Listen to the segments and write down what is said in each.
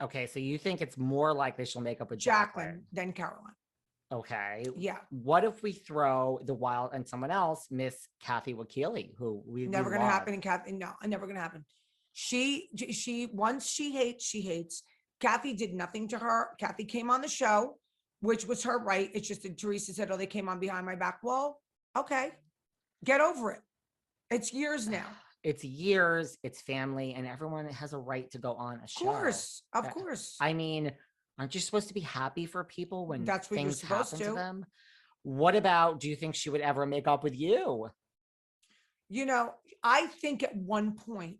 Okay, so you think it's more likely she'll make up with Jaqueline than Caroline. Okay. Yeah. What if we throw the wild and someone else, Miss Kathy Wakili, who never going to happen in Kathy. No, never going to happen. She once she hates. Kathy did nothing to her. Kathy came on the show, which was her right. It's just that Teresa said, oh, they came on behind my back. Well, okay, get over it. It's years now. It's years, it's family, and everyone has a right to go on a show. Of course. I mean, aren't you supposed to be happy for people when that's what things you're supposed happen to them? What about, do you think she would ever make up with you? You know, I think at one point,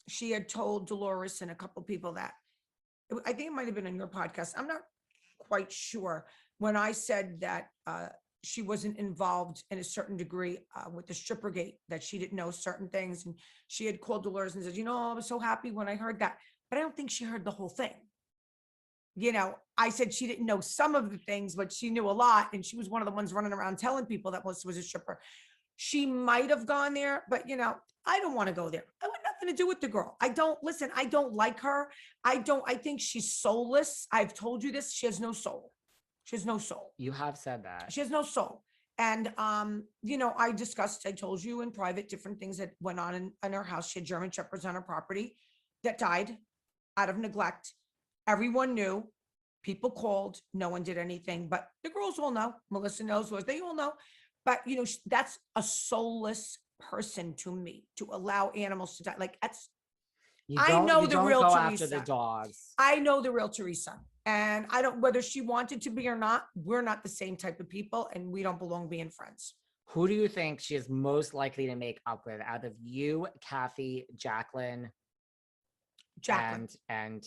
she had told Dolores and a couple people that, I think it might have been on your podcast. I'm not quite sure, when I said that she wasn't involved in a certain degree with the strippergate, that she didn't know certain things. And she had called Dolores and said, you know, I was so happy when I heard that, but I don't think she heard the whole thing. You know, I said she didn't know some of the things, but she knew a lot. And she was one of the ones running around telling people that Melissa was a stripper. She might have gone there, but you know, I don't want to go there. I want nothing to do with the girl. I don't like her. I think she's soulless. I've told you this. She has no soul. She has no soul. You have said that. She has no soul. And, you know, I told you in private, different things that went on in her house. She had German shepherds on her property that died out of neglect. Everyone knew. People called. No one did anything, but the girls all know. Melissa knows. They all know. But, you know, that's a soulless person to me, to allow animals to die. Like, that's, I know the real Teresa. After the dogs. I know the real Teresa. And I don't, whether she wanted to be or not, we're not the same type of people, and we don't belong being friends. Who do you think she is most likely to make up with out of you, Kathy, Jaqueline? And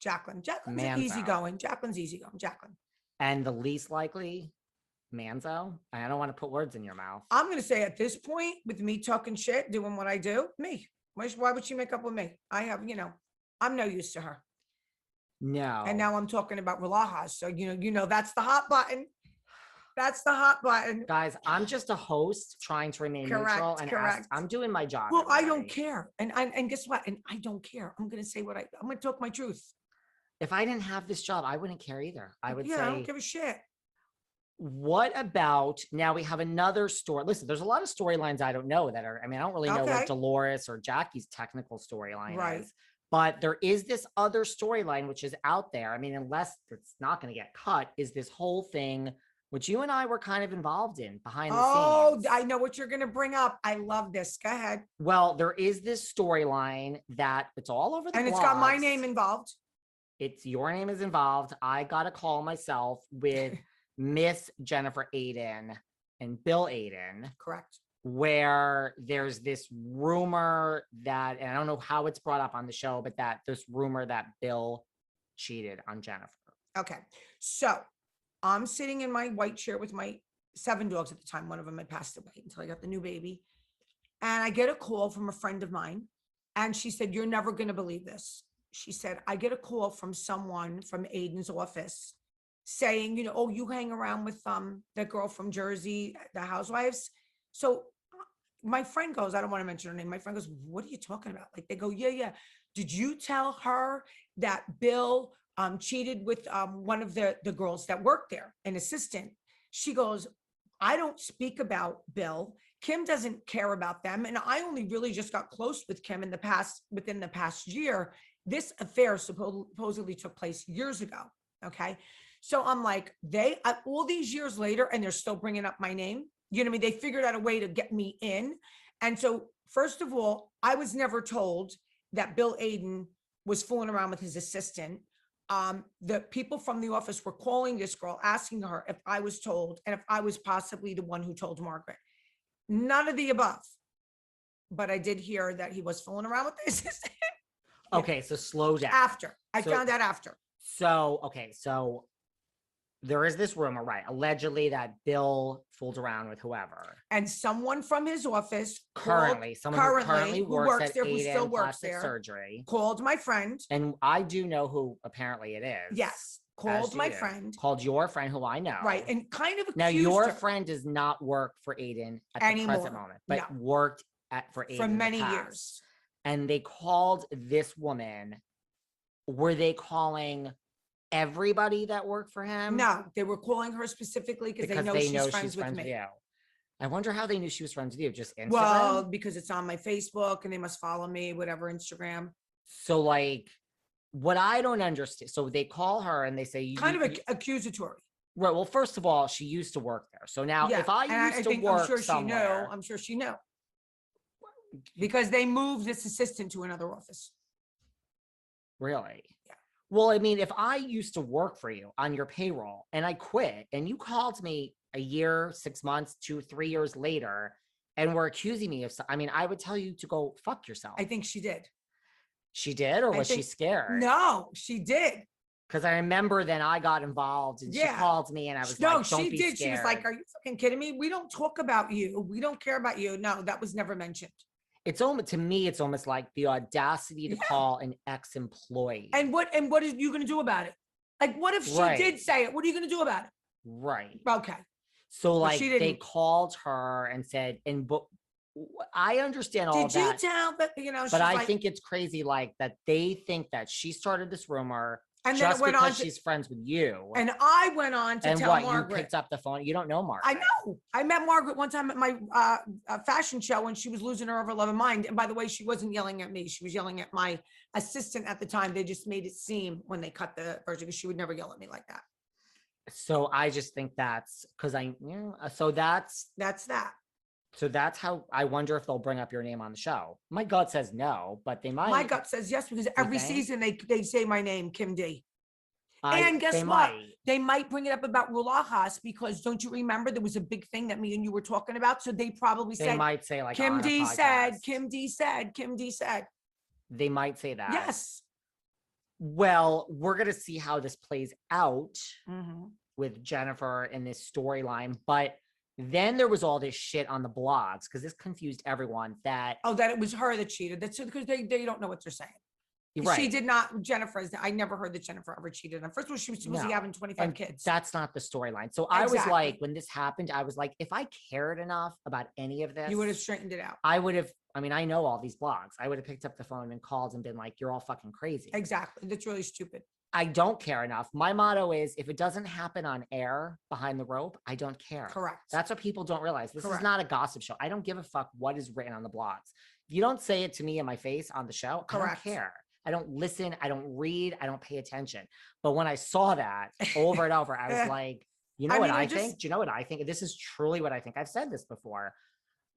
Jaqueline's easygoing. Jaqueline's easygoing. Jaqueline. And the least likely, Manzo? I don't want to put words in your mouth. I'm going to say at this point, with me talking shit, doing what I do, me. Why would she make up with me? I have, you know, I'm no use to her. No. And now I'm talking about Relajas. So, you know, that's the hot button. That's the hot button. Guys, I'm just a host trying to remain neutral and I'm doing my job. Well, everybody. I don't care. And guess what? And I don't care. I'm going to say I'm going to talk my truth. If I didn't have this job, I wouldn't care either. I would say, I don't give a shit. What about, now we have another story. Listen, there's a lot of storylines I don't know that are, I don't really know what Dolores or Jackie's technical storyline is. But there is this other storyline which is out there. Unless it's not going to get cut, is this whole thing which you and I were kind of involved in behind the scenes. Oh, I know what you're going to bring up. I love this. Go ahead. Well, there is this storyline that it's all over the blogs. It's got my name involved. Your name is involved. I got a call myself with Miss Jennifer Aydin and Bill Aydin. Correct. Where there's this rumor that, and I don't know how it's brought up on the show, but that this rumor that Bill cheated on Jennifer. Okay. So I'm sitting in my white chair with my 7 dogs at the time. One of them had passed away until I got the new baby. And I get a call from a friend of mine. And she said, you're never going to believe this. She said, I get a call from someone from Aydin's office saying, you hang around with that girl from Jersey, the Housewives. So my friend goes, I don't want to mention her name. My friend goes, what are you talking about? Like, they go, yeah. Did you tell her that Bill cheated with one of the girls that worked there, an assistant? She goes, I don't speak about Bill. Kim doesn't care about them. And I only really just got close with Kim within the past year. This affair supposedly took place years ago. Okay. So I'm like, all these years later, and they're still bringing up my name. You know what I mean? They figured out a way to get me in. And so, first of all, I was never told that Bill Aydin was fooling around with his assistant. The people from the office were calling this girl, asking her if I was told, and if I was possibly the one who told Margaret. None of the above. But I did hear that he was fooling around with the assistant. Okay, so slow down. I found out after. So there is this rumor, right? Allegedly that Bill fooled around with whoever. And someone from his office currently works there, who still works there, surgery, called my friend. And I do know who apparently it is. Yes. Called my friend. Called your friend who I know. Right. And kind of accused now your her. Friend does not work for Aydin at the present moment, but worked for Aydin for many years. And they called this woman were they calling everybody that worked for him? No, they were calling her specifically because they know she's friends with me. You. I wonder how they knew she was friends with you. Just Instagram? Well, because it's on my Facebook and they must follow me, whatever, Instagram. So like, what I don't understand. So they call her and they say, kind of accusatory. Right. Well, first of all, she used to work there. So now if I used to work somewhere. I'm sure she knew. Because they moved this assistant to another office. Really? Yeah. Well, I mean, if I used to work for you on your payroll and I quit and you called me a year, 6 months, 2, 3 years later, and were accusing me of I mean, I would tell you to go fuck yourself. I think she did. She did? Or was she scared? No, she did. Because I remember then I got involved and she called me and I was like, don't be scared. She was like, are you fucking kidding me? We don't talk about you. We don't care about you. No, that was never mentioned. It's almost, to me, it's almost like the audacity to call an ex-employee. And what are you going to do about it? Like, what if she did say it? What are you going to do about it? Right. Okay. So like they called her and said, I understand all that. Did you tell that, you know, but I think it's crazy like that they think that she started this rumor and just then because she's friends with you. And I went on to tell Margaret. You picked up the phone. You don't know Margaret. I know. I met Margaret one time at my fashion show when she was losing her ever-loving mind. And by the way, she wasn't yelling at me. She was yelling at my assistant at the time. They just made it seem when they cut the version because she would never yell at me like that. So I just think that's because so that's that. So that's how I wonder if they'll bring up your name on the show. My gut says no, but they might. My gut says yes, because every season they say my name, Kim D. And guess what? They might bring it up about Rulajas because don't you remember there was a big thing that me and you were talking about? So they probably said, they might say like Kim D said, Kim D said, Kim D said. They might say that. Yes. Well, we're going to see how this plays out with Jennifer in this storyline. But then there was all this shit on the blogs because this confused everyone that. Oh, that it was her that cheated. That's because they don't know what they're saying. Right. She did not. Jennifer, I never heard that Jennifer ever cheated. And first of all, she was supposed to be having 25 kids. That's not the storyline. So I was like, when this happened, I was like, if I cared enough about any of this, you would have straightened it out. I would have. I mean, I know all these blogs. I would have picked up the phone and called and been like, you're all fucking crazy. Exactly. That's really stupid. I don't care enough. My motto is if it doesn't happen on air behind the rope, I don't care. Correct. That's what people don't realize. This is not a gossip show. I don't give a fuck what is written on the blogs. If you don't say it to me in my face on the show, I don't care. I don't listen. I don't read. I don't pay attention. But when I saw that over and over, I was like, you know what I think? Do you know what I think? This is truly what I think. I've said this before.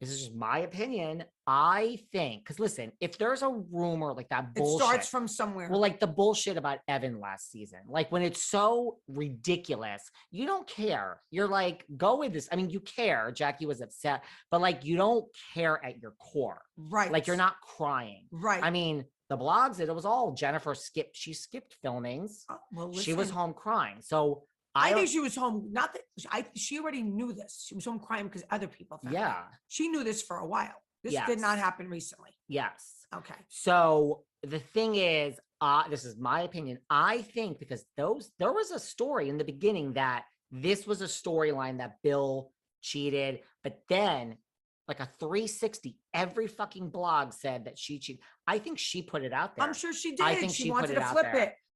This is just my opinion. I think, because listen, if there's a rumor like that bullshit. It starts from somewhere. Well, like the bullshit about Evan last season. Like when it's so ridiculous, you don't care. You're like, go with this. I mean, you care. Jackie was upset, but like you don't care at your core. Right. Like you're not crying. Right. I mean, the blogs, it was all Jennifer skipped. She skipped filmings. Oh, well, she was home crying. So I think she was home. Not that she already knew this. She was home crying because other people found out. She knew this for a while. This did not happen recently. Yes. Okay. So the thing is, this is my opinion. I think because there was a story in the beginning that this was a storyline that Bill cheated, but then like a 360, every fucking blog said that she cheated. I think she put it out there. I'm sure she did. I think she wanted to flip it.